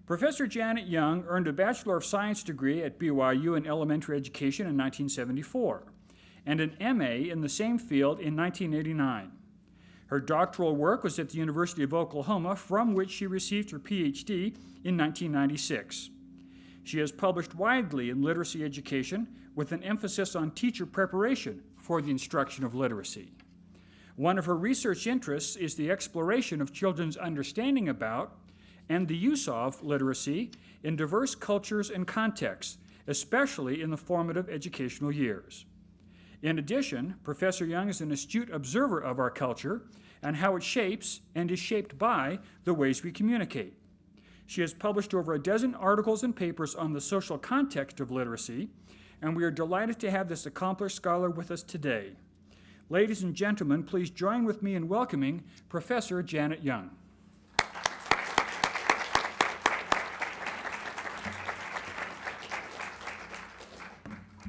Professor Janet Young earned a Bachelor of Science degree at BYU in elementary education in 1974 and an MA in the same field in 1989. Her doctoral work was at the University of Oklahoma, from which she received her PhD in 1996. She has published widely in literacy education with an emphasis on teacher preparation for the instruction of literacy. One of her research interests is the exploration of children's understanding about and the use of literacy in diverse cultures and contexts, especially in the formative educational years. In addition, Professor Young is an astute observer of our culture and how it shapes and is shaped by the ways we communicate. She has published over a dozen articles and papers on the social context of literacy, and we are delighted to have this accomplished scholar with us today. Ladies and gentlemen, please join with me in welcoming Professor Janet Young.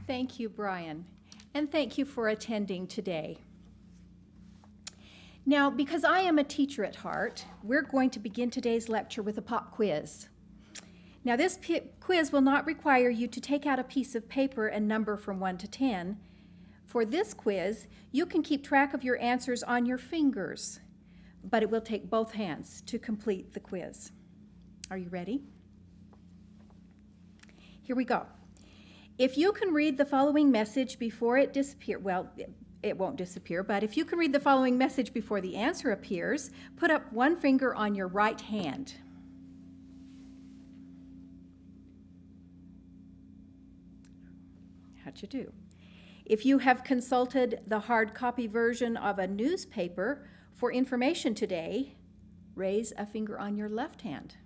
Thank you, Brian, and thank you for attending today. Now, because I am a teacher at heart, we're going to begin today's lecture with a pop quiz. Now, this quiz will not require you to take out a piece of paper and number from 1 to 10. For this quiz, you can keep track of your answers on your fingers, but it will take both hands to complete the quiz. Are you ready? Here we go. If you can read the following message before it disappears, well, it won't disappear, but if you can read the following message before the answer appears, put up one finger on your right hand. How'd you do? If you have consulted the hard copy version of a newspaper for information today, raise a finger on your left hand.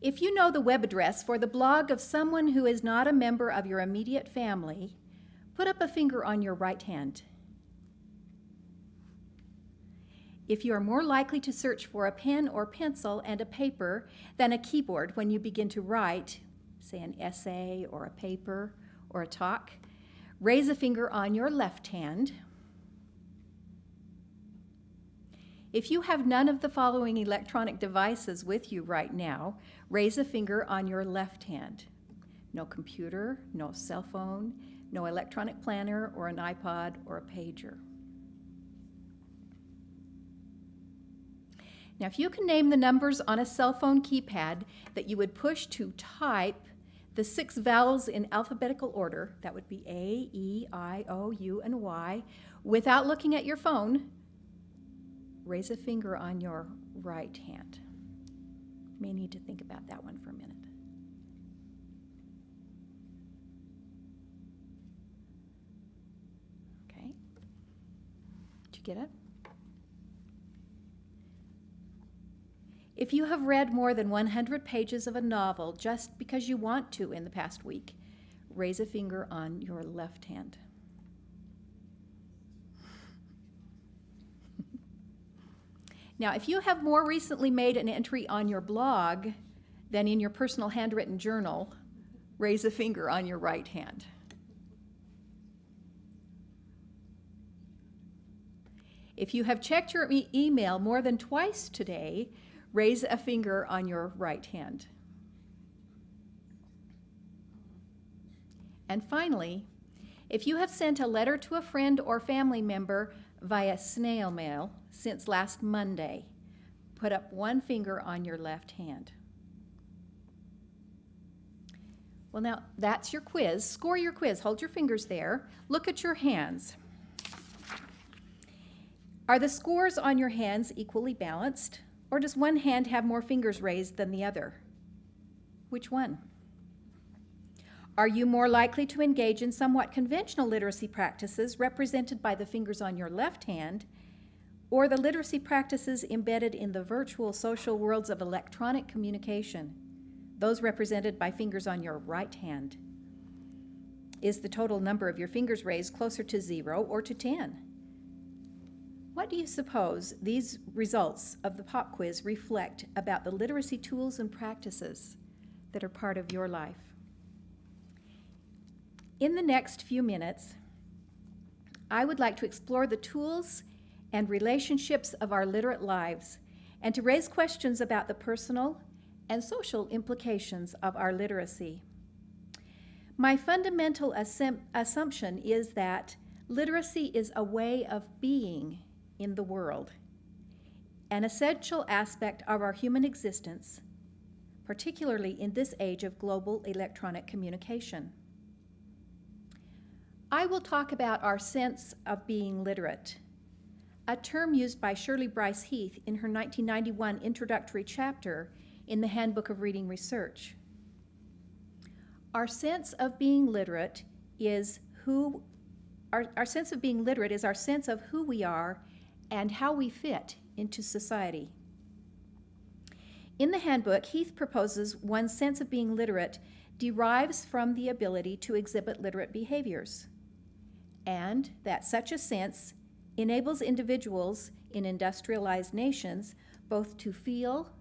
If you know the web address for the blog of someone who is not a member of your immediate family, put up a finger on your right hand. If you are more likely to search for a pen or pencil and a paper than a keyboard when you begin to write, say an essay or a paper or a talk, raise a finger on your left hand. If you have none of the following electronic devices with you right now, raise a finger on your left hand. No computer, no cell phone, no electronic planner or an iPod or a pager. Now, if you can name the numbers on a cell phone keypad that you would push to type the 6 vowels in alphabetical order, that would be A, E, I, O, U, and Y, without looking at your phone, raise a finger on your right hand. You may need to think about that one for a minute. Okay. Did you get it? If you have read more than 100 pages of a novel just because you want to in the past week, raise a finger on your left hand. Now, if you have more recently made an entry on your blog than in your personal handwritten journal, raise a finger on your right hand. If you have checked your email more than twice today, raise a finger on your right hand. And finally, if you have sent a letter to a friend or family member via snail mail since last Monday, put up one finger on your left hand. Well, now that's your quiz. Score your quiz. Hold your fingers there. Look at your hands. Are the scores on your hands equally balanced, or does one hand have more fingers raised than the other? Which one? Are you more likely to engage in somewhat conventional literacy practices represented by the fingers on your left hand, or the literacy practices embedded in the virtual social worlds of electronic communication, those represented by fingers on your right hand? Is the total number of your fingers raised closer to 0 or to 10? What do you suppose these results of the pop quiz reflect about the literacy tools and practices that are part of your life? In the next few minutes, I would like to explore the tools and relationships of our literate lives and to raise questions about the personal and social implications of our literacy. My fundamental assumption is that literacy is a way of being in the world, an essential aspect of our human existence, particularly in this age of global electronic communication. I will talk about our sense of being literate, a term used by Shirley Bryce Heath in her 1991 introductory chapter in the Handbook of Reading Research. Our sense of being literate is our sense of being literate is our sense of who we are and how we fit into society. In the handbook, Heath proposes one's sense of being literate derives from the ability to exhibit literate behaviors, and that such a sense enables individuals in industrialized nations both to feel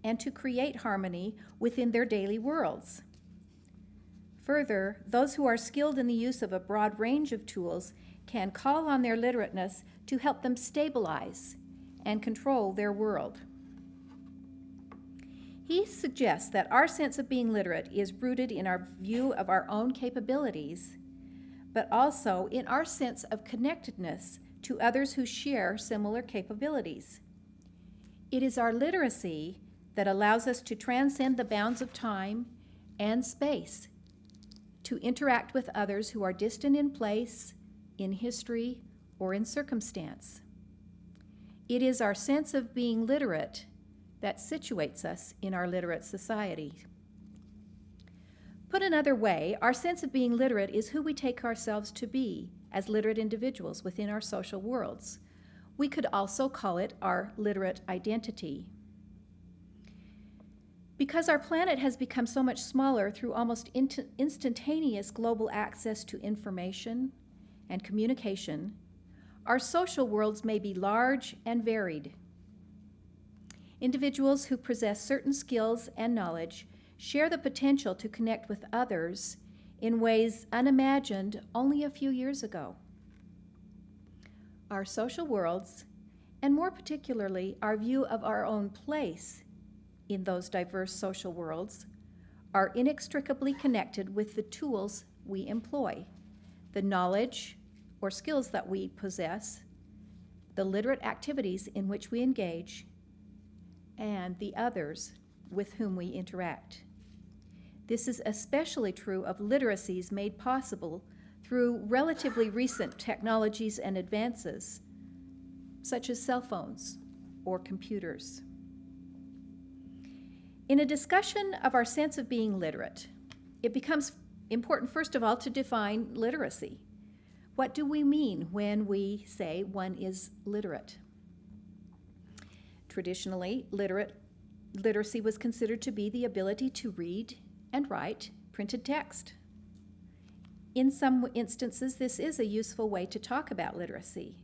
and to create harmony within their daily worlds. Further, those who are skilled in the use of a broad range of tools can call on their literateness to help them stabilize and control their world. He suggests that our sense of being literate is rooted in our view of our own capabilities, but also in our sense of connectedness to others who share similar capabilities. It is our literacy that allows us to transcend the bounds of time and space, to interact with others who are distant in place, in history, or in circumstance. It is our sense of being literate that situates us in our literate society. Put another way, our sense of being literate is who we take ourselves to be as literate individuals within our social worlds. We could also call it our literate identity. Because our planet has become so much smaller through almost instantaneous global access to information and communication, our social worlds may be large and varied. Individuals who possess certain skills and knowledge share the potential to connect with others in ways unimagined only a few years ago. Our social worlds, and more particularly our view of our own place in those diverse social worlds, are inextricably connected with the tools we employ, the knowledge or skills that we possess, the literate activities in which we engage, and the others with whom we interact. This is especially true of literacies made possible through relatively recent technologies and advances, such as cell phones or computers. In a discussion of our sense of being literate, it becomes important, first of all, to define literacy. What do we mean when we say one is literate? Traditionally, literacy was considered to be the ability to read and write printed text. In some instances, this is a useful way to talk about literacy.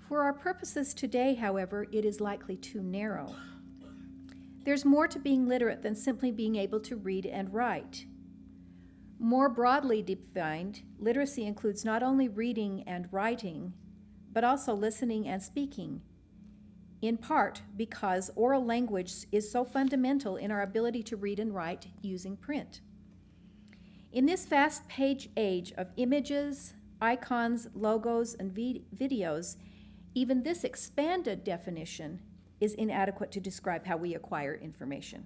For our purposes today, however, it is likely too narrow. There's more to being literate than simply being able to read and write. More broadly defined, literacy includes not only reading and writing, but also listening and speaking, in part because oral language is so fundamental in our ability to read and write using print. In this fast-paced age of images, icons, logos, and videos, even this expanded definition is inadequate to describe how we acquire information.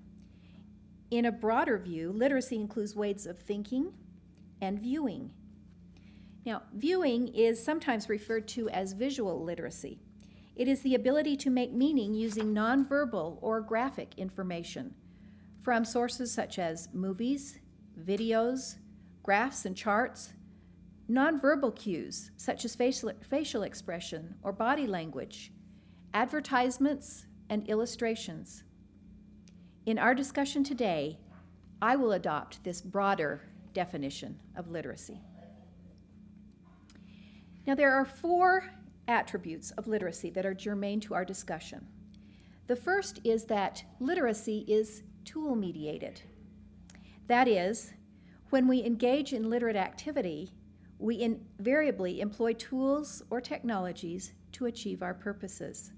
In a broader view, literacy includes ways of thinking and viewing. Now, viewing is sometimes referred to as visual literacy. It is the ability to make meaning using nonverbal or graphic information from sources such as movies, videos, graphs and charts, nonverbal cues such as facial expression or body language, advertisements, and illustrations. In our discussion today, I will adopt this broader definition of literacy. Now, there are 4 attributes of literacy that are germane to our discussion. The first is that literacy is tool-mediated. That is, when we engage in literate activity, we invariably employ tools or technologies to achieve our purposes.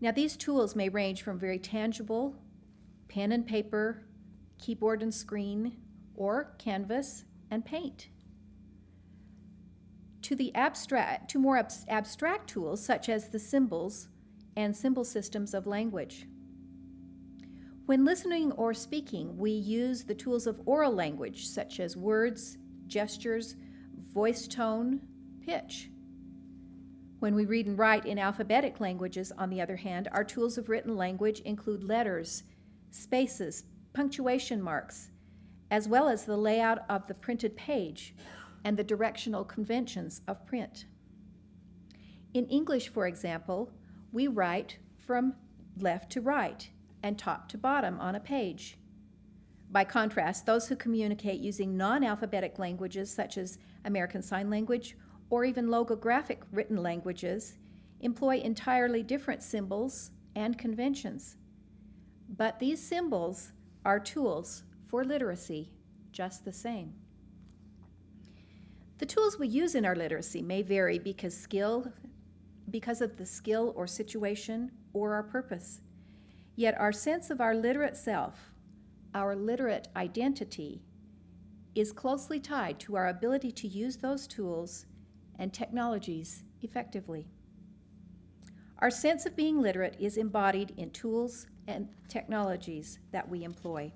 Now, these tools may range from very tangible, pen and paper, keyboard and screen, or canvas and paint, to more abstract tools such as the symbols and symbol systems of language. When listening or speaking, we use the tools of oral language such as words, gestures, voice tone, pitch. When we read and write in alphabetic languages, on the other hand, our tools of written language include letters, spaces, punctuation marks, as well as the layout of the printed page and the directional conventions of print. In English, for example, we write from left to right and top to bottom on a page. By contrast, those who communicate using non-alphabetic languages such as American Sign Language or even logographic written languages employ entirely different symbols and conventions. But these symbols are tools for literacy just the same. The tools we use in our literacy may vary because of the skill or situation or our purpose. Yet our sense of our literate self, our literate identity, is closely tied to our ability to use those tools and technologies effectively. Our sense of being literate is embodied in tools and technologies that we employ.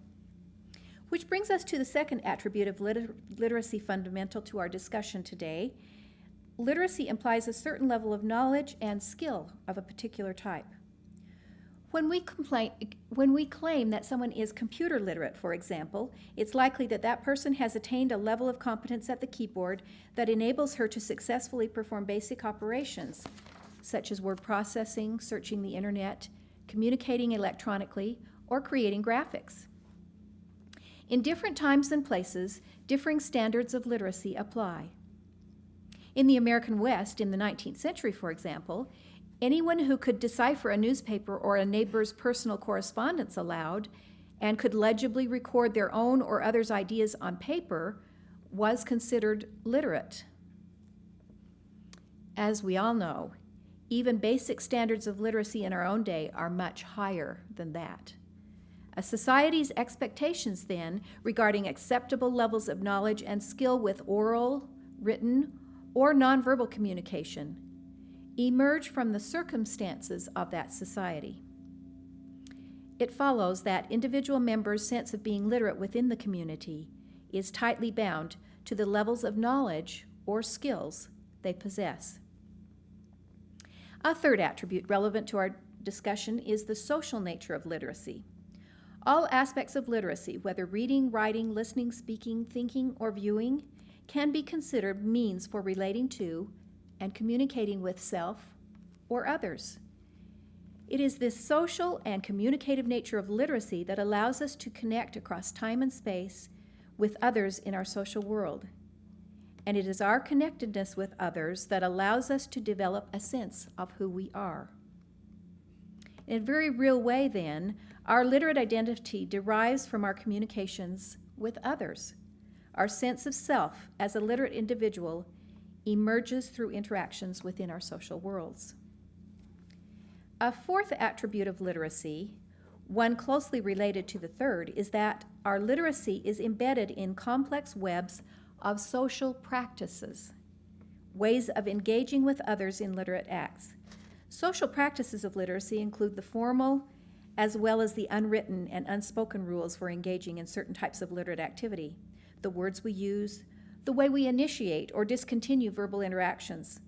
Which brings us to the second attribute of literacy fundamental to our discussion today. Literacy implies a certain level of knowledge and skill of a particular type. When we claim that someone is computer literate, for example, it's likely that that person has attained a level of competence at the keyboard that enables her to successfully perform basic operations, such as word processing, searching the internet, communicating electronically, or creating graphics. In different times and places, differing standards of literacy apply. In the American West, in the 19th century, for example, anyone who could decipher a newspaper or a neighbor's personal correspondence aloud and could legibly record their own or others' ideas on paper was considered literate. As we all know, even basic standards of literacy in our own day are much higher than that. A society's expectations, then, regarding acceptable levels of knowledge and skill with oral, written, or nonverbal communication emerge from the circumstances of that society. It follows that individual members' sense of being literate within the community is tightly bound to the levels of knowledge or skills they possess. A third attribute relevant to our discussion is the social nature of literacy. All aspects of literacy, whether reading, writing, listening, speaking, thinking, or viewing, can be considered means for relating to and communicating with self or others. It is this social and communicative nature of literacy that allows us to connect across time and space with others in our social world. And it is our connectedness with others that allows us to develop a sense of who we are. In a very real way, then, our literate identity derives from our communications with others. Our sense of self as a literate individual emerges through interactions within our social worlds. A fourth attribute of literacy, one closely related to the third, is that our literacy is embedded in complex webs of social practices, ways of engaging with others in literate acts. Social practices of literacy include the formal as well as the unwritten and unspoken rules for engaging in certain types of literate activity, the words we use, the way we initiate or discontinue verbal interactions,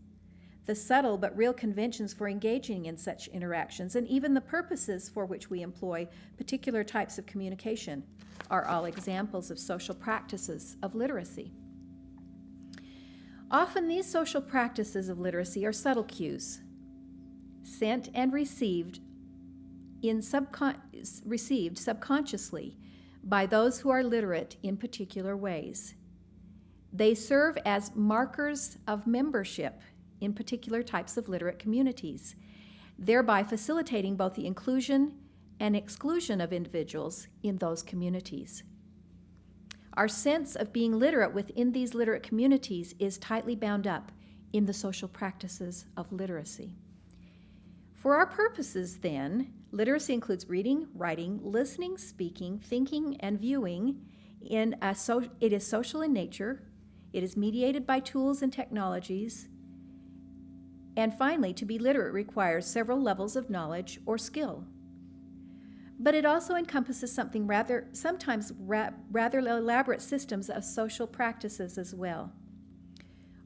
the subtle but real conventions for engaging in such interactions, and even the purposes for which we employ particular types of communication are all examples of social practices of literacy. Often these social practices of literacy are subtle cues, sent and received subconsciously by those who are literate in particular ways. They serve as markers of membership in particular types of literate communities, thereby facilitating both the inclusion and exclusion of individuals in those communities. Our sense of being literate within these literate communities is tightly bound up in the social practices of literacy. For our purposes, then, literacy includes reading, writing, listening, speaking, thinking, and viewing. It is social in nature. It is mediated by tools and technologies. And finally, to be literate requires several levels of knowledge or skill. But it also encompasses sometimes rather elaborate systems of social practices as well.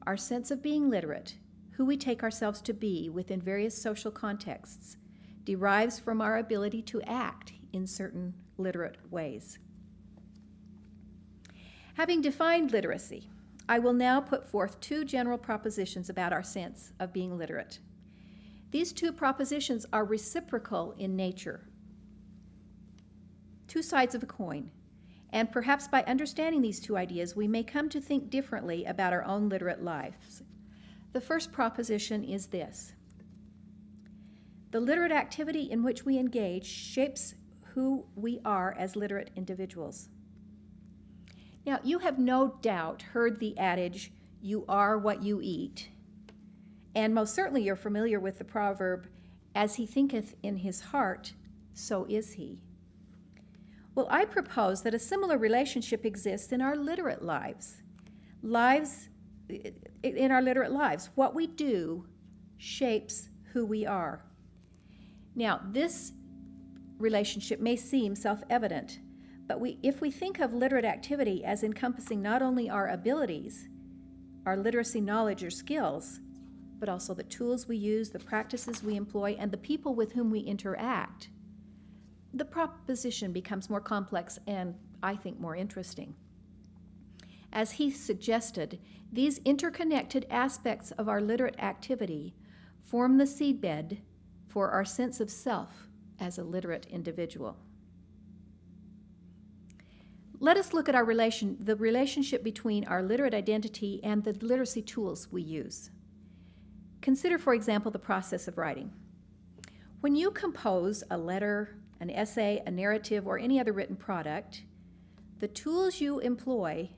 Our sense of being literate, who we take ourselves to be within various social contexts, derives from our ability to act in certain literate ways. Having defined literacy, I will now put forth two general propositions about our sense of being literate. These two propositions are reciprocal in nature, two sides of a coin, and perhaps by understanding these two ideas, we may come to think differently about our own literate lives. The first proposition is this: the literate activity in which we engage shapes who we are as literate individuals. Now, you have no doubt heard the adage, "You are what you eat," and most certainly you're familiar with the proverb, "As he thinketh in his heart, so is he." Well, I propose that a similar relationship exists in our literate lives. In our literate lives, what we do shapes who we are. Now, this relationship may seem self-evident, but if we think of literate activity as encompassing not only our abilities, our literacy knowledge or skills, but also the tools we use, the practices we employ, and the people with whom we interact, the proposition becomes more complex and, I think, more interesting. As he suggested, these interconnected aspects of our literate activity form the seedbed for our sense of self as a literate individual. Let us look at the relationship between our literate identity and the literacy tools we use. Consider, for example, the process of writing. When you compose a letter, an essay, a narrative, or any other written product, the tools you employ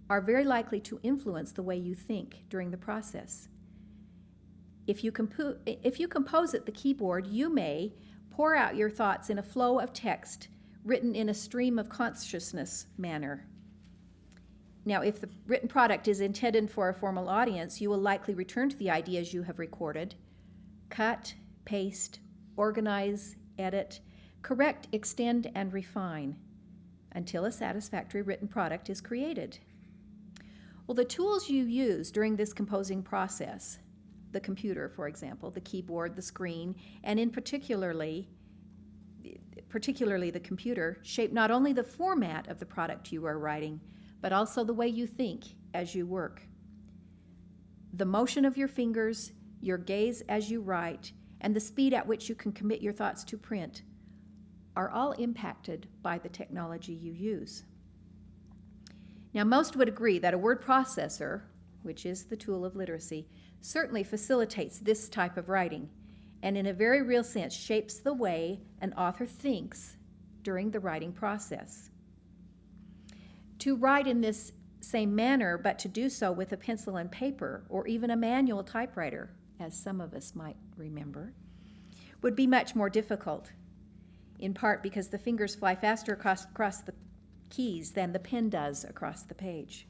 are very likely to influence the way you think during the process. If you compose at the keyboard, you may pour out your thoughts in a flow of text written in a stream of consciousness manner. Now, if the written product is intended for a formal audience, you will likely return to the ideas you have recorded, cut, paste, organize, edit, correct, extend, and refine until a satisfactory written product is created. Well, the tools you use during this composing process, the computer, for example, the keyboard, the screen, and in particularly the computer, shape not only the format of the product you are writing, but also the way you think as you work. The motion of your fingers, your gaze as you write, and the speed at which you can commit your thoughts to print are all impacted by the technology you use. Now, most would agree that a word processor, which is the tool of literacy, certainly facilitates this type of writing, and in a very real sense shapes the way an author thinks during the writing process. To write in this same manner, but to do so with a pencil and paper, or even a manual typewriter, as some of us might remember, would be much more difficult, in part because the fingers fly faster across the keys than the pen does across the page.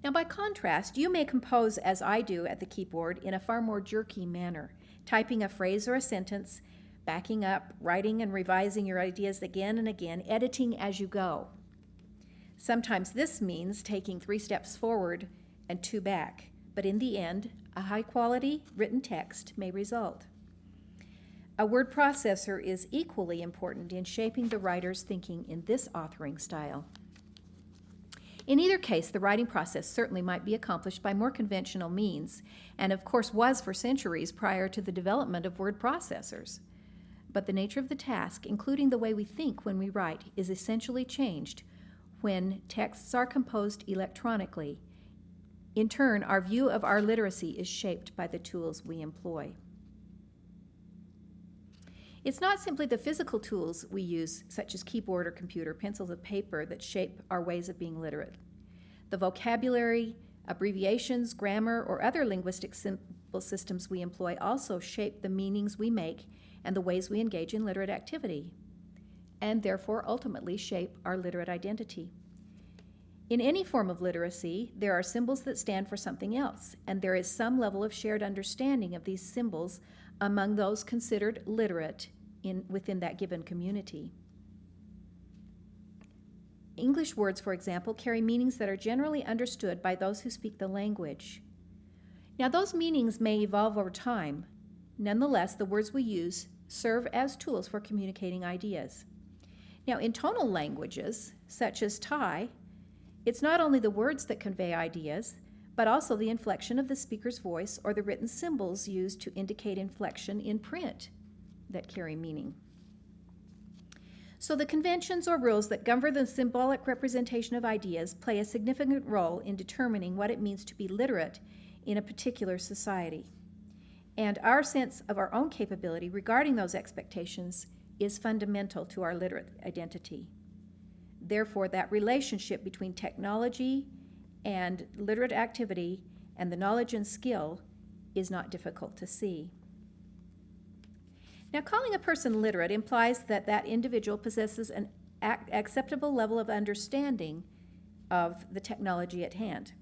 Now, by contrast, you may compose as I do at the keyboard in a far more jerky manner, typing a phrase or a sentence, backing up, writing and revising your ideas again and again, editing as you go. Sometimes this means taking 3 steps forward and 2 back, but in the end, a high-quality written text may result. A word processor is equally important in shaping the writer's thinking in this authoring style. In either case, the writing process certainly might be accomplished by more conventional means, and of course was for centuries prior to the development of word processors. But the nature of the task, including the way we think when we write, is essentially changed when texts are composed electronically. In turn, our view of our literacy is shaped by the tools we employ. It's not simply the physical tools we use, such as keyboard or computer, pencils of paper, that shape our ways of being literate. The vocabulary, abbreviations, grammar, or other linguistic systems we employ also shape the meanings we make and the ways we engage in literate activity, and therefore ultimately shape our literate identity. In any form of literacy, there are symbols that stand for something else, and there is some level of shared understanding of these symbols among those considered literate within that given community. English words, for example, carry meanings that are generally understood by those who speak the language. Now, those meanings may evolve over time. Nonetheless, the words we use serve as tools for communicating ideas. Now, in tonal languages, such as Thai, it's not only the words that convey ideas, but also the inflection of the speaker's voice or the written symbols used to indicate inflection in print that carry meaning. So the conventions or rules that govern the symbolic representation of ideas play a significant role in determining what it means to be literate in a particular society. And our sense of our own capability regarding those expectations is fundamental to our literate identity. Therefore, that relationship between technology and literate activity and the knowledge and skill is not difficult to see. Now, calling a person literate implies that that individual possesses an acceptable level of understanding of the technology at hand.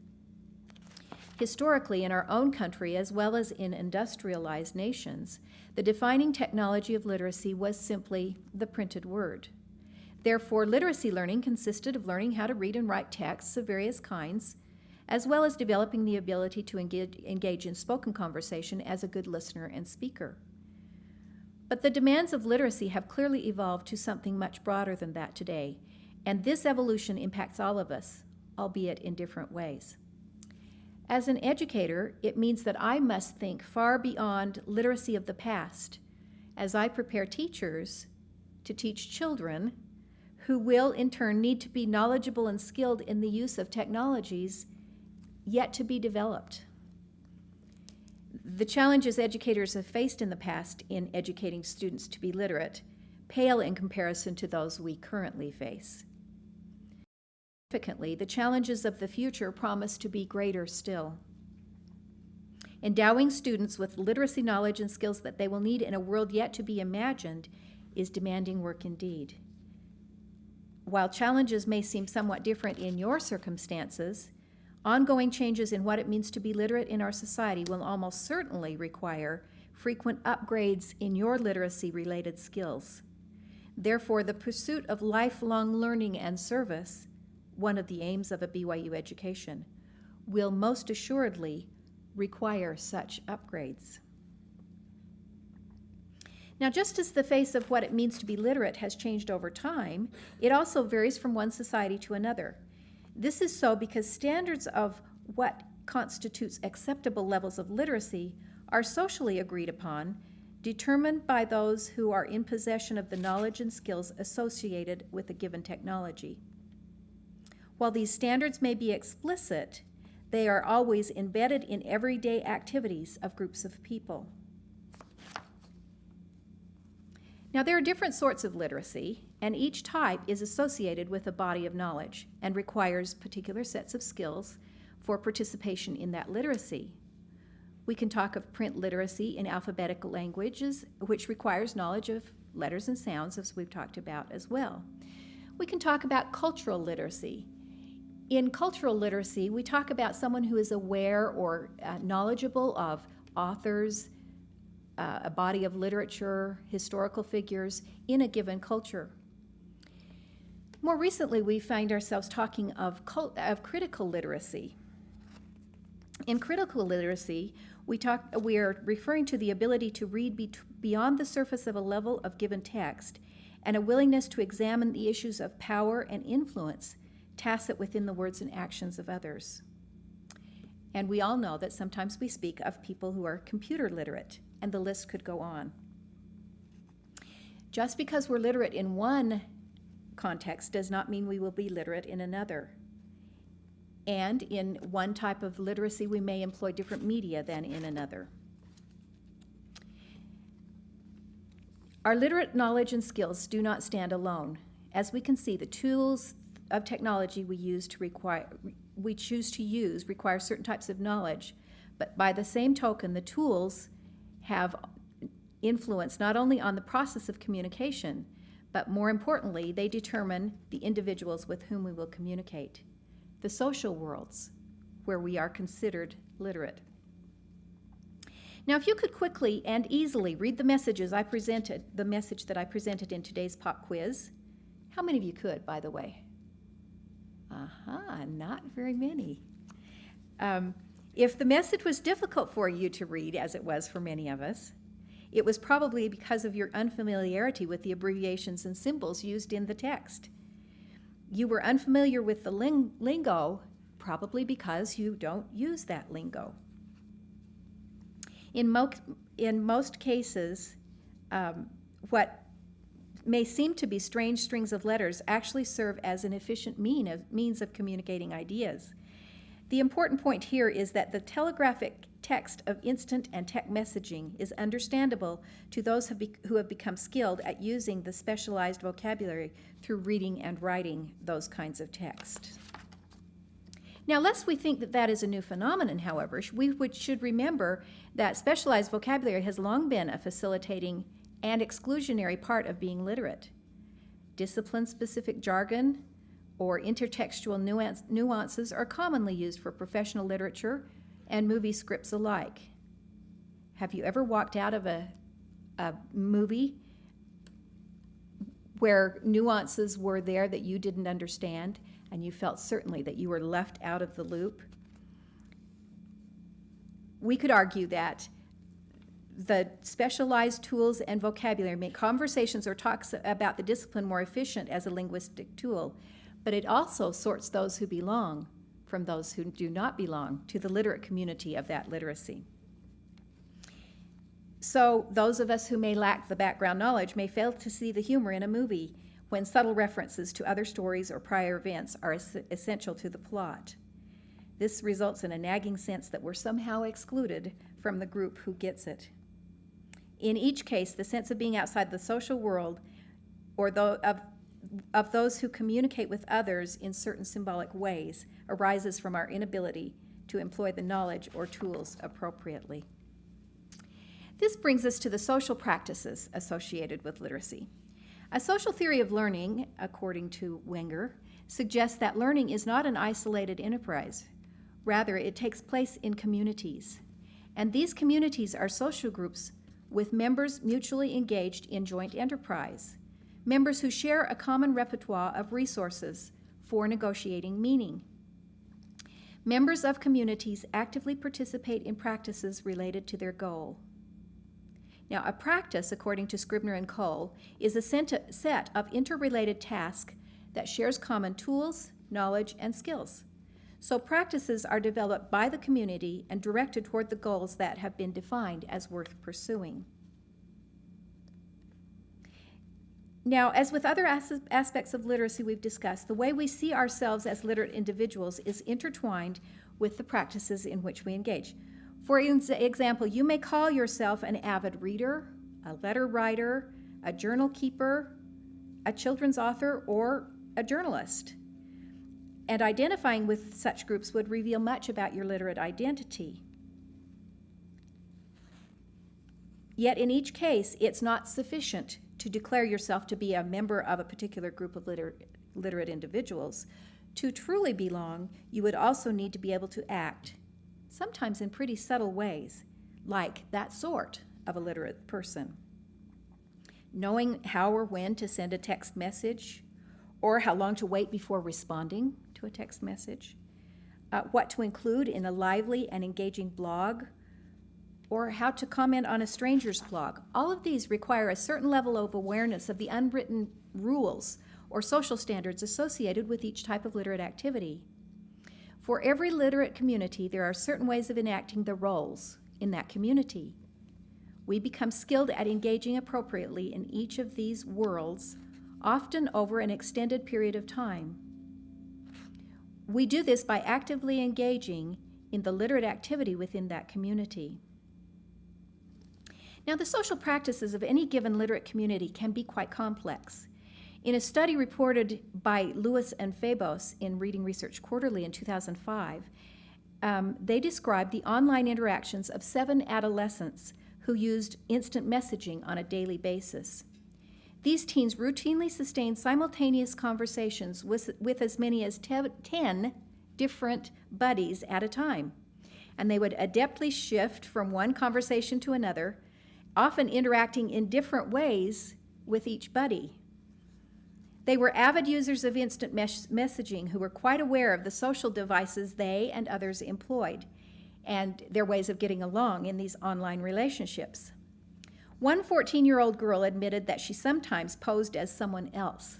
Historically, in our own country, as well as in industrialized nations, the defining technology of literacy was simply the printed word. Therefore, literacy learning consisted of learning how to read and write texts of various kinds, as well as developing the ability to engage in spoken conversation as a good listener and speaker. But the demands of literacy have clearly evolved to something much broader than that today, and this evolution impacts all of us, albeit in different ways. As an educator, it means that I must think far beyond literacy of the past as I prepare teachers to teach children who will in turn need to be knowledgeable and skilled in the use of technologies yet to be developed. The challenges educators have faced in the past in educating students to be literate pale in comparison to those we currently face. Significantly, the challenges of the future promise to be greater still. Endowing students with literacy knowledge and skills that they will need in a world yet to be imagined is demanding work indeed. While challenges may seem somewhat different in your circumstances, ongoing changes in what it means to be literate in our society will almost certainly require frequent upgrades in your literacy-related skills. Therefore, the pursuit of lifelong learning and service, one of the aims of a BYU education, will most assuredly require such upgrades. Now, just as the face of what it means to be literate has changed over time, it also varies from one society to another. This is so because standards of what constitutes acceptable levels of literacy are socially agreed upon, determined by those who are in possession of the knowledge and skills associated with a given technology. While these standards may be explicit, they are always embedded in everyday activities of groups of people. Now, there are different sorts of literacy, and each type is associated with a body of knowledge and requires particular sets of skills for participation in that literacy. We can talk of print literacy in alphabetical languages, which requires knowledge of letters and sounds, as we've talked about as well. We can talk about cultural literacy. In cultural literacy, we talk about someone who is aware or knowledgeable of authors, a body of literature, historical figures in a given culture. More recently, we find ourselves talking of critical literacy. In critical literacy, we are referring to the ability to read beyond the surface of a level of given text and a willingness to examine the issues of power and influence tacit within the words and actions of others. And we all know that sometimes we speak of people who are computer literate, and the list could go on. Just because we're literate in one context does not mean we will be literate in another. And in one type of literacy, we may employ different media than in another. Our literate knowledge and skills do not stand alone. As we can see, the tools of technology we choose to use require certain types of knowledge, But by the same token, the tools have influence not only on the process of communication, but more importantly, they determine the individuals with whom we will communicate, the social worlds where we are considered literate. Now, if you could quickly and easily read the message that I presented in today's pop quiz. How many of you could, by the way? Not very many. If the message was difficult for you to read, as it was for many of us, it was probably because of your unfamiliarity with the abbreviations and symbols used in the text. You were unfamiliar with the lingo, probably because you don't use that lingo. In most cases, what may seem to be strange strings of letters actually serve as an efficient means of communicating ideas. The important point here is that the telegraphic text of instant and text messaging is understandable to those who have become skilled at using the specialized vocabulary through reading and writing those kinds of text. Now, lest we think that that is a new phenomenon, however, we should remember that specialized vocabulary has long been a facilitating and exclusionary part of being literate. Discipline-specific jargon or intertextual nuances are commonly used for professional literature and movie scripts alike. Have you ever walked out of a movie where nuances were there that you didn't understand and you felt certainly that you were left out of the loop? We could argue that the specialized tools and vocabulary make conversations or talks about the discipline more efficient as a linguistic tool, but it also sorts those who belong from those who do not belong to the literate community of that literacy. So those of us who may lack the background knowledge may fail to see the humor in a movie when subtle references to other stories or prior events are essential to the plot. This results in a nagging sense that we're somehow excluded from the group who gets it. In each case, the sense of being outside the social world or of those who communicate with others in certain symbolic ways arises from our inability to employ the knowledge or tools appropriately. This brings us to the social practices associated with literacy. A social theory of learning, according to Wenger, suggests that learning is not an isolated enterprise. Rather, it takes place in communities. And these communities are social groups with members mutually engaged in joint enterprise, members who share a common repertoire of resources for negotiating meaning. Members of communities actively participate in practices related to their goal. Now, a practice, according to Scribner and Cole, is a set of interrelated tasks that shares common tools, knowledge, and skills. So practices are developed by the community and directed toward the goals that have been defined as worth pursuing. Now, as with other aspects of literacy we've discussed, the way we see ourselves as literate individuals is intertwined with the practices in which we engage. For example, you may call yourself an avid reader, a letter writer, a journal keeper, a children's author, or a journalist. And identifying with such groups would reveal much about your literate identity. Yet in each case, it's not sufficient to declare yourself to be a member of a particular group of literate individuals. To truly belong, you would also need to be able to act, sometimes in pretty subtle ways, like that sort of a literate person. Knowing how or when to send a text message, or how long to wait before responding to a text message, what to include in a lively and engaging blog, or how to comment on a stranger's blog. All of these require a certain level of awareness of the unwritten rules or social standards associated with each type of literate activity. For every literate community, there are certain ways of enacting the roles in that community. We become skilled at engaging appropriately in each of these worlds, often over an extended period of time. We do this by actively engaging in the literate activity within that community. Now, the social practices of any given literate community can be quite complex. In a study reported by Lewis and Fabos in Reading Research Quarterly in 2005, they described the online interactions of 7 adolescents who used instant messaging on a daily basis. These teens routinely sustained simultaneous conversations with as many as 10 different buddies at a time. And they would adeptly shift from one conversation to another, often interacting in different ways with each buddy. They were avid users of instant messaging who were quite aware of the social devices they and others employed and their ways of getting along in these online relationships. One 14-year-old girl admitted that she sometimes posed as someone else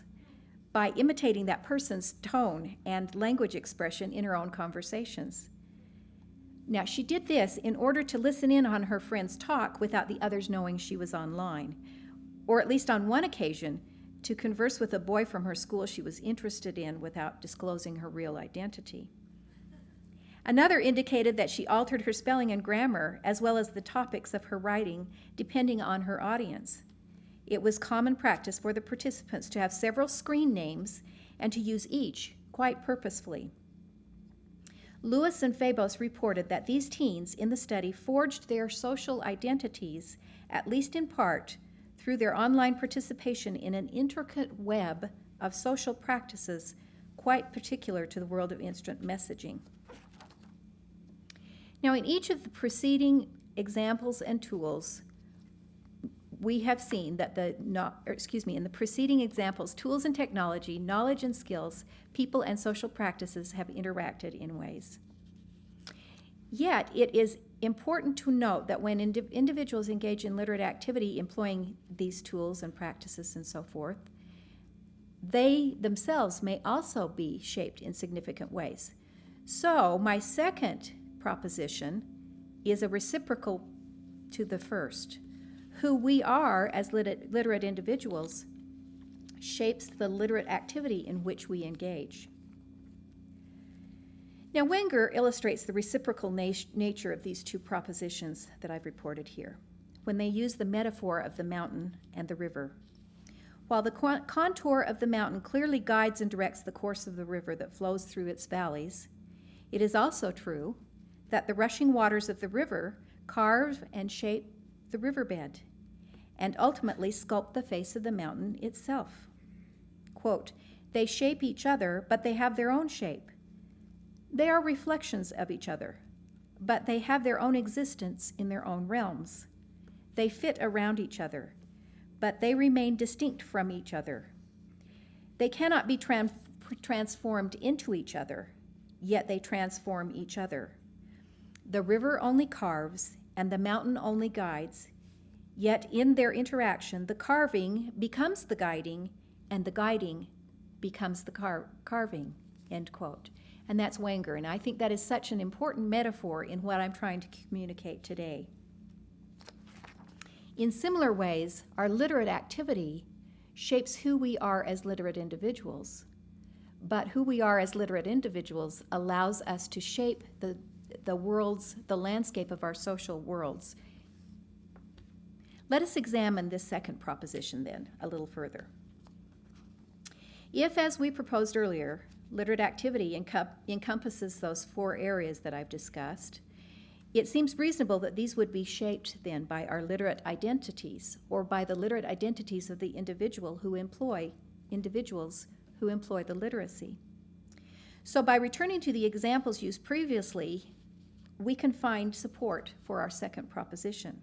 by imitating that person's tone and language expression in her own conversations. Now, she did this in order to listen in on her friends' talk without the others knowing she was online, or at least on one occasion, to converse with a boy from her school she was interested in without disclosing her real identity. Another indicated that she altered her spelling and grammar, as well as the topics of her writing, depending on her audience. It was common practice for the participants to have several screen names and to use each quite purposefully. Lewis and Fabos reported that these teens in the study forged their social identities, at least in part, through their online participation in an intricate web of social practices quite particular to the world of instant messaging. Now, in each of the preceding examples and tools, we have seen that in the preceding examples, tools and technology, knowledge and skills, people and social practices have interacted in ways. Yet, it is important to note that when individuals engage in literate activity employing these tools and practices and so forth, they themselves may also be shaped in significant ways. So, my second proposition is a reciprocal to the first. Who we are as literate individuals shapes the literate activity in which we engage. Now, Wenger illustrates the reciprocal nature of these two propositions that I've reported here when they use the metaphor of the mountain and the river. While the contour of the mountain clearly guides and directs the course of the river that flows through its valleys, it is also true that the rushing waters of the river carve and shape the riverbed and ultimately sculpt the face of the mountain itself. Quote, "They shape each other, but they have their own shape. They are reflections of each other, but they have their own existence in their own realms. They fit around each other, but they remain distinct from each other. They cannot be transformed into each other, yet they transform each other. The river only carves, and the mountain only guides, yet in their interaction, the carving becomes the guiding, and the guiding becomes the carving," end quote. And that's Wenger, and I think that is such an important metaphor in what I'm trying to communicate today. In similar ways, our literate activity shapes who we are as literate individuals, but who we are as literate individuals allows us to shape the landscape of our social worlds. Let us examine this second proposition then a little further. If, as we proposed earlier, literate activity encompasses those 4 areas that I've discussed, it seems reasonable that these would be shaped then by our literate identities or by the literate identities of the individuals who employ the literacy. So by returning to the examples used previously, we can find support for our second proposition.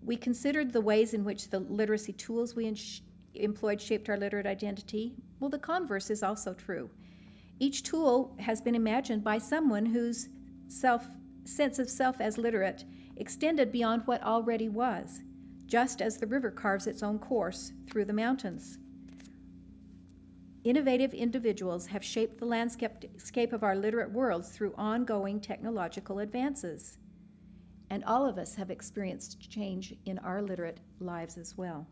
We considered the ways in which the literacy tools we employed shaped our literate identity. Well, the converse is also true. Each tool has been imagined by someone whose sense of self as literate extended beyond what already was, just as the river carves its own course through the mountains. Innovative individuals have shaped the landscape of our literate worlds through ongoing technological advances. And all of us have experienced change in our literate lives as well.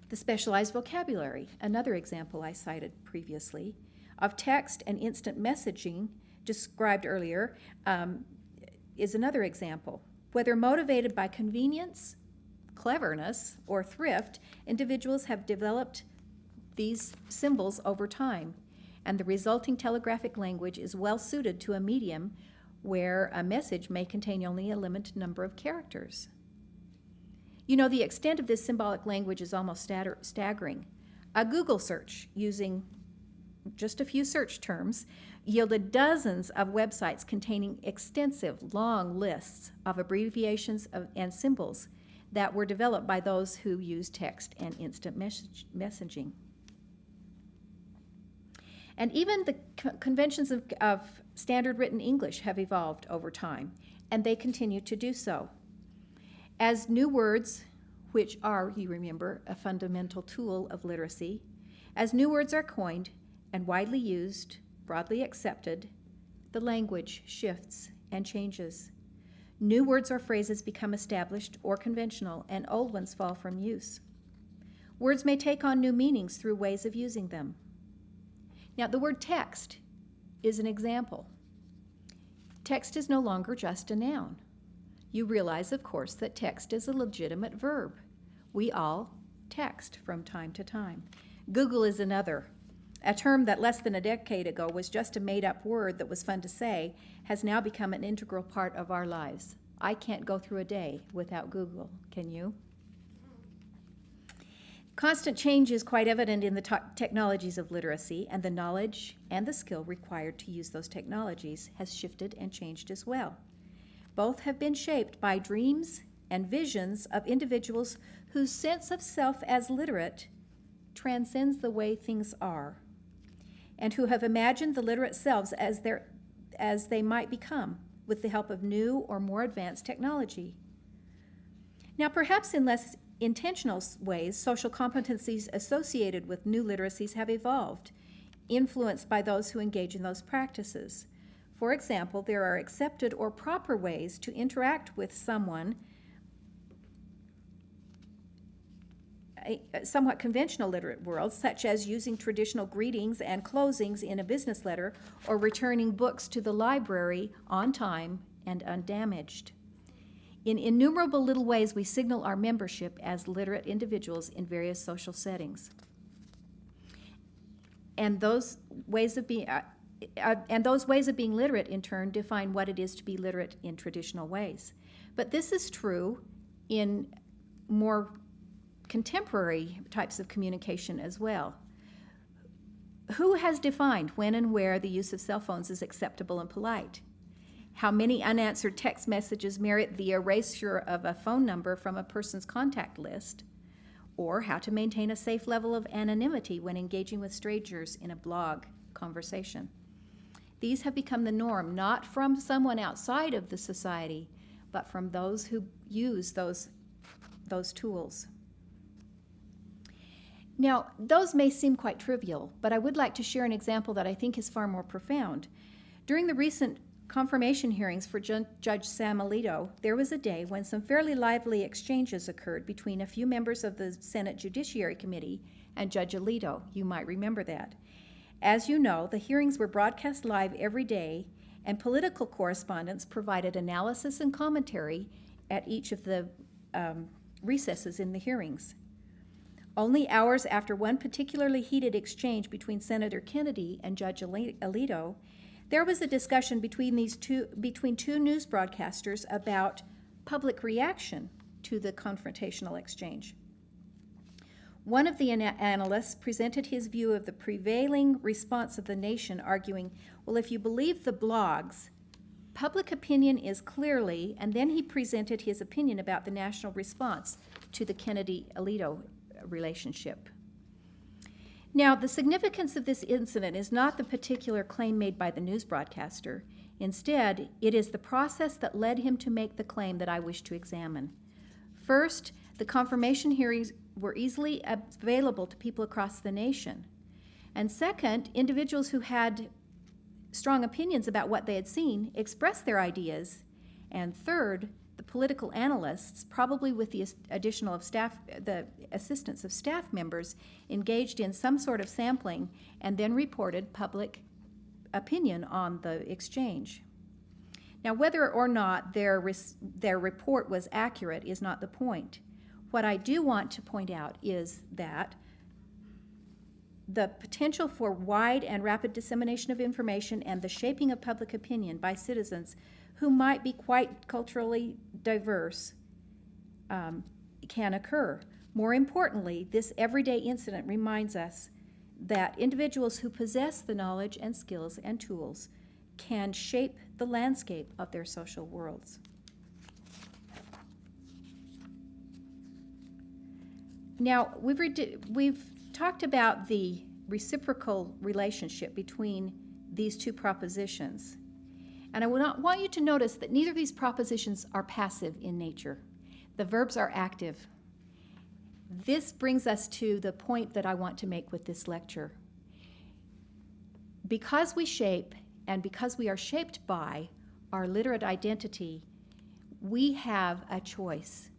The specialized vocabulary, another example I cited previously, of text and instant messaging described earlier, is another example. Whether motivated by convenience, cleverness, or thrift, individuals have developed these symbols over time, and the resulting telegraphic language is well suited to a medium where a message may contain only a limited number of characters. You know, the extent of this symbolic language is almost staggering. A Google search using just a few search terms yielded dozens of websites containing extensive, long lists of abbreviations and symbols that were developed by those who use text and instant messaging. And even the conventions of standard written English have evolved over time, and they continue to do so. As new words, which are, you remember, a fundamental tool of literacy, as new words are coined and widely used, broadly accepted, the language shifts and changes. New words or phrases become established or conventional, and old ones fall from use. Words may take on new meanings through ways of using them. Now, the word text is an example. Text is no longer just a noun. You realize, of course, that text is a legitimate verb. We all text from time to time. Google is another. A term that less than a decade ago was just a made-up word that was fun to say has now become an integral part of our lives. I can't go through a day without Google, can you? Constant change is quite evident in the technologies of literacy, and the knowledge and the skill required to use those technologies has shifted and changed as well. Both have been shaped by dreams and visions of individuals whose sense of self as literate transcends the way things are, and who have imagined the literate selves as they might become with the help of new or more advanced technology. Now, perhaps in less intentional ways, social competencies associated with new literacies have evolved, influenced by those who engage in those practices. For example, there are accepted or proper ways to interact with someone, a somewhat conventional literate world, such as using traditional greetings and closings in a business letter or returning books to the library on time and undamaged. In innumerable little ways, we signal our membership as literate individuals in various social settings. And those ways of being literate, in turn, define what it is to be literate in traditional ways. But this is true in more contemporary types of communication as well. Who has defined when and where the use of cell phones is acceptable and polite? How many unanswered text messages merit the erasure of a phone number from a person's contact list? Or how to maintain a safe level of anonymity when engaging with strangers in a blog conversation. These have become the norm, not from someone outside of the society, but from those who use those tools. Now, those may seem quite trivial, but I would like to share an example that I think is far more profound. During the recent confirmation hearings for Judge Sam Alito, there was a day when some fairly lively exchanges occurred between a few members of the Senate Judiciary Committee and Judge Alito. You might remember that. As you know, the hearings were broadcast live every day, and political correspondents provided analysis and commentary at each of the recesses in the hearings. Only hours after one particularly heated exchange between Senator Kennedy and Judge Alito, there was a discussion between two news broadcasters about public reaction to the confrontational exchange. One of the analysts presented his view of the prevailing response of the nation, arguing, well, if you believe the blogs, public opinion is clearly, and then he presented his opinion about the national response to the Kennedy-Alito relationship. Now, the significance of this incident is not the particular claim made by the news broadcaster. Instead, it is the process that led him to make the claim that I wish to examine. First, the confirmation hearings were easily available to people across the nation. And second, individuals who had strong opinions about what they had seen expressed their ideas. And third, the political analysts, probably with the the assistance of staff members, engaged in some sort of sampling and then reported public opinion on the exchange. Now, whether or not their report was accurate is not the point. What I do want to point out is that the potential for wide and rapid dissemination of information and the shaping of public opinion by citizens who might be quite culturally diverse can occur. More importantly, this everyday incident reminds us that individuals who possess the knowledge and skills and tools can shape the landscape of their social worlds. Now, we've talked about the reciprocal relationship between these two propositions. And I want you to notice that neither of these propositions are passive in nature. The verbs are active. This brings us to the point that I want to make with this lecture. Because we shape and because we are shaped by our literate identity, we have a choice.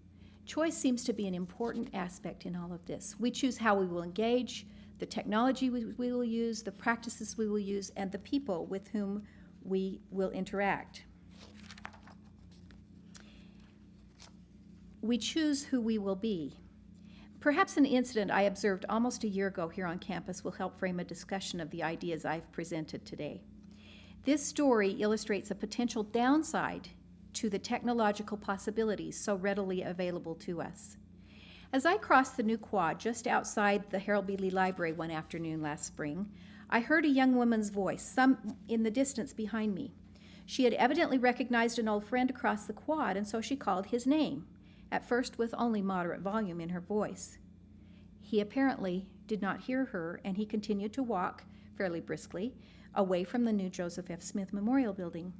Choice seems to be an important aspect in all of this. We choose how we will engage, the technology we will use, the practices we will use, and the people with whom we will interact. We choose who we will be. Perhaps an incident I observed almost a year ago here on campus will help frame a discussion of the ideas I've presented today. This story illustrates a potential downside to the technological possibilities so readily available to us. As I crossed the new quad just outside the Harold B. Lee Library one afternoon last spring, I heard a young woman's voice, some in the distance behind me. She had evidently recognized an old friend across the quad, and so she called his name, at first with only moderate volume in her voice. He apparently did not hear her, and he continued to walk, fairly briskly, away from the new Joseph F. Smith Memorial Building.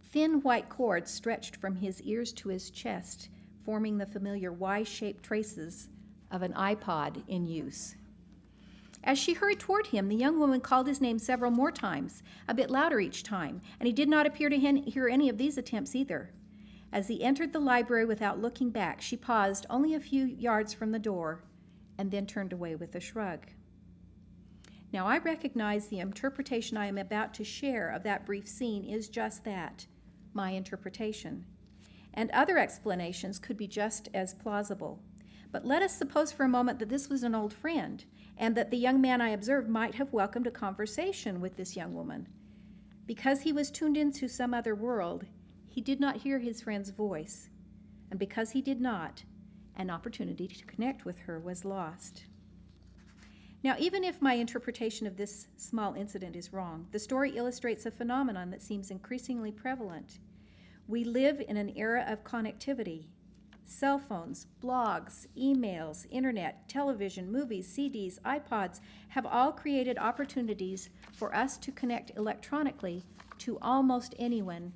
Thin white cords stretched from his ears to his chest, forming the familiar Y-shaped traces of an iPod in use. As she hurried toward him, the young woman called his name several more times, a bit louder each time, and he did not appear to hear any of these attempts either. As he entered the library without looking back, she paused only a few yards from the door and then turned away with a shrug. Now, I recognize the interpretation I am about to share of that brief scene is just that, my interpretation. And other explanations could be just as plausible. But let us suppose for a moment that this was an old friend, and that the young man I observed might have welcomed a conversation with this young woman. Because he was tuned into some other world, he did not hear his friend's voice. And because he did not, an opportunity to connect with her was lost. Now, even if my interpretation of this small incident is wrong, the story illustrates a phenomenon that seems increasingly prevalent. We live in an era of connectivity. Cell phones, blogs, emails, internet, television, movies, CDs, iPods have all created opportunities for us to connect electronically to almost anyone,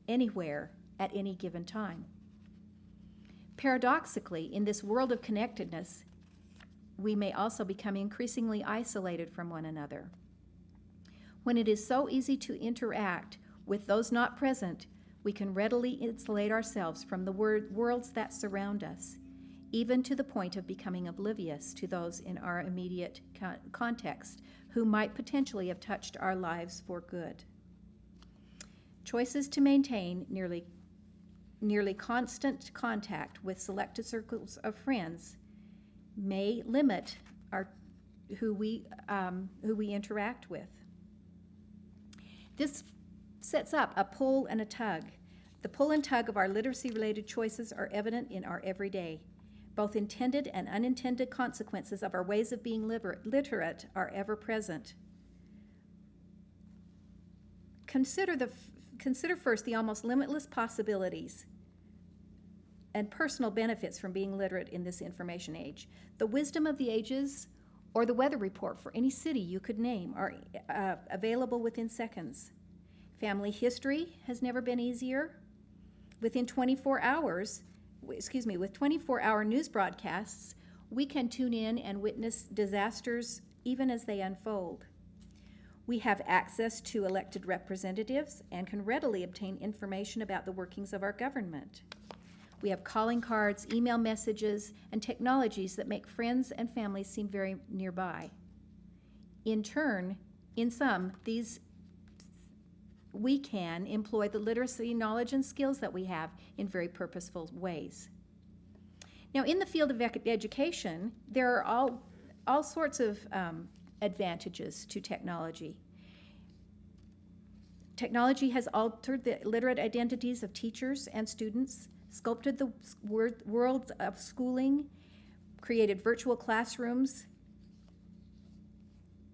anywhere, at any given time. Paradoxically, in this world of connectedness, we may also become increasingly isolated from one another. When it is so easy to interact with those not present, we can readily insulate ourselves from the worlds that surround us, even to the point of becoming oblivious to those in our immediate context who might potentially have touched our lives for good. Choices to maintain nearly constant contact with selected circles of friends may limit who we interact with. This sets up a pull and a tug. The pull and tug of our literacy-related choices are evident in our everyday. Both intended and unintended consequences of our ways of being literate are ever present. Consider first the almost limitless possibilities and personal benefits from being literate in this information age. The wisdom of the ages or the weather report for any city you could name are available within seconds. Family history has never been easier. With 24-hour news broadcasts, we can tune in and witness disasters even as they unfold. We have access to elected representatives and can readily obtain information about the workings of our government. We have calling cards, email messages, and technologies that make friends and families seem very nearby. In turn, in some, we can employ the literacy, knowledge, and skills that we have in very purposeful ways. Now, in the field of education, there are all sorts of advantages to technology. Technology has altered the literate identities of teachers and students, sculpted the world of schooling, created virtual classrooms,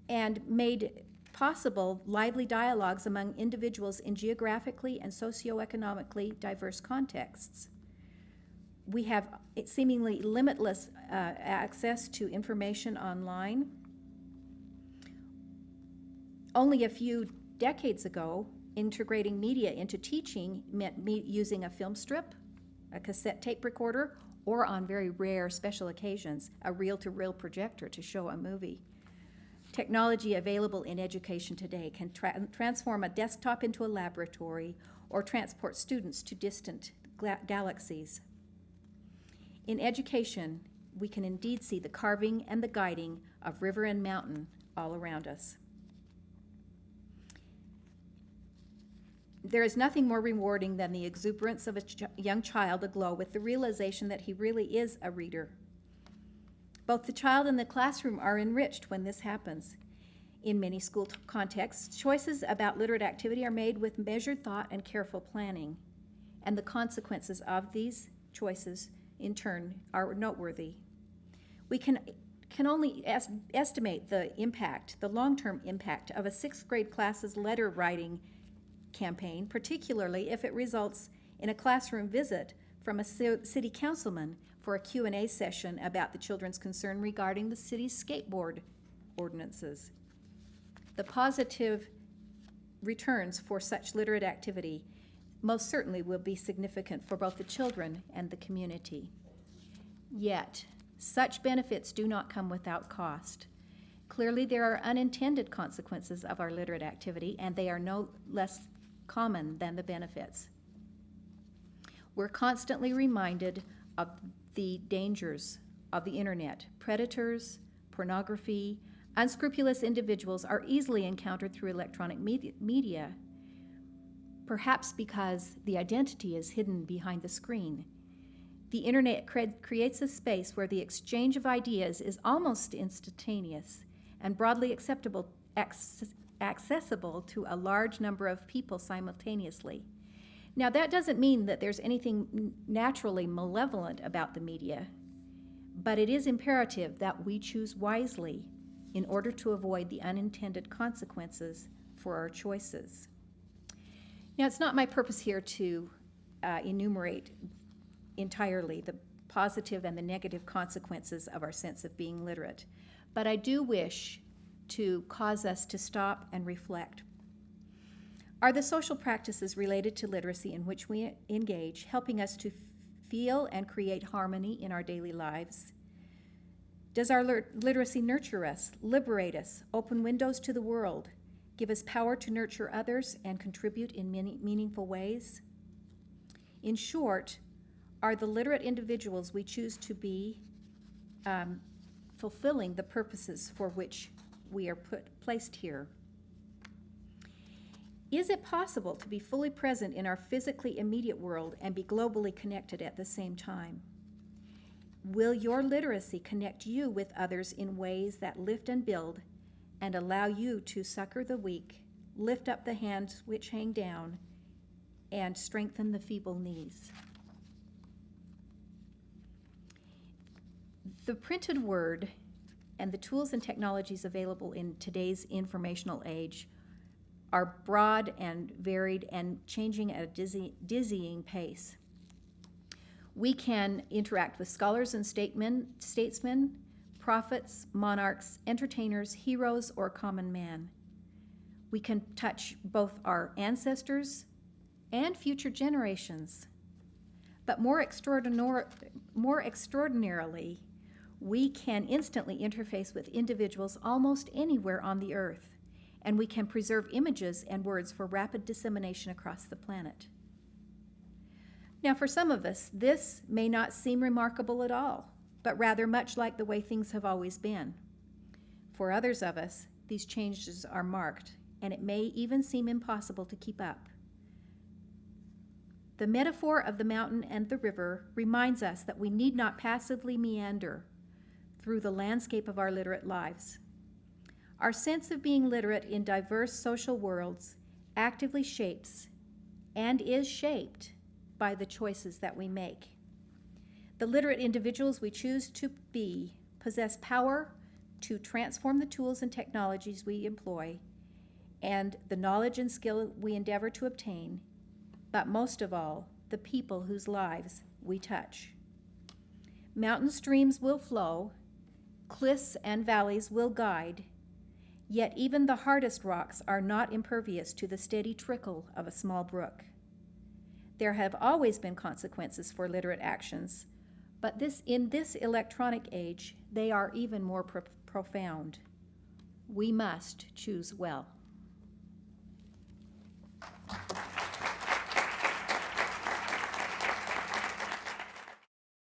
and made possible lively dialogues among individuals in geographically and socioeconomically diverse contexts. We have seemingly limitless access to information online. Only a few decades ago, integrating media into teaching meant using a film strip, a cassette tape recorder, or on very rare special occasions, a reel-to-reel projector to show a movie. Technology available in education today can transform a desktop into a laboratory or transport students to distant galaxies. In education, we can indeed see the carving and the guiding of river and mountain all around us. There is nothing more rewarding than the exuberance of a young child aglow with the realization that he really is a reader. Both the child and the classroom are enriched when this happens. In many school contexts, choices about literate activity are made with measured thought and careful planning, and the consequences of these choices, in turn, are noteworthy. We can only estimate the impact, the long-term impact of a sixth grade class's letter writing campaign, particularly if it results in a classroom visit from a city councilman for a Q&A session about the children's concern regarding the city's skateboard ordinances. The positive returns for such literate activity most certainly will be significant for both the children and the community. Yet, such benefits do not come without cost. Clearly, there are unintended consequences of our literate activity, and they are no less common than the benefits. We're constantly reminded of the dangers of the internet. Predators, pornography, unscrupulous individuals are easily encountered through electronic media, perhaps because the identity is hidden behind the screen. The internet creates a space where the exchange of ideas is almost instantaneous and broadly accessible to a large number of people simultaneously. Now, that doesn't mean that there's anything naturally malevolent about the media, but it is imperative that we choose wisely in order to avoid the unintended consequences for our choices. Now, it's not my purpose here to enumerate entirely the positive and the negative consequences of our sense of being literate, but I do wish to cause us to stop and reflect. Are the social practices related to literacy in which we engage helping us to feel and create harmony in our daily lives? Does our literacy nurture us, liberate us, open windows to the world, give us power to nurture others, and contribute in many meaningful ways? In short, are the literate individuals we choose to be fulfilling the purposes for which we are placed here? Is it possible to be fully present in our physically immediate world and be globally connected at the same time? Will your literacy connect you with others in ways that lift and build and allow you to succor the weak, lift up the hands which hang down, and strengthen the feeble knees? The printed word and the tools and technologies available in today's informational age are broad and varied and changing at a dizzying pace. We can interact with scholars and statesmen, prophets, monarchs, entertainers, heroes, or common man. We can touch both our ancestors and future generations. But more extraordinarily, we can instantly interface with individuals almost anywhere on the earth, and we can preserve images and words for rapid dissemination across the planet. Now, for some of us, this may not seem remarkable at all, but rather much like the way things have always been. For others of us, these changes are marked, and it may even seem impossible to keep up. The metaphor of the mountain and the river reminds us that we need not passively meander through the landscape of our literate lives. Our sense of being literate in diverse social worlds actively shapes and is shaped by the choices that we make. The literate individuals we choose to be possess power to transform the tools and technologies we employ and the knowledge and skill we endeavor to obtain, but most of all, the people whose lives we touch. Mountain streams will flow, cliffs and valleys will guide, yet even the hardest rocks are not impervious to the steady trickle of a small brook. There have always been consequences for literate actions, but in this electronic age, they are even more profound. We must choose well.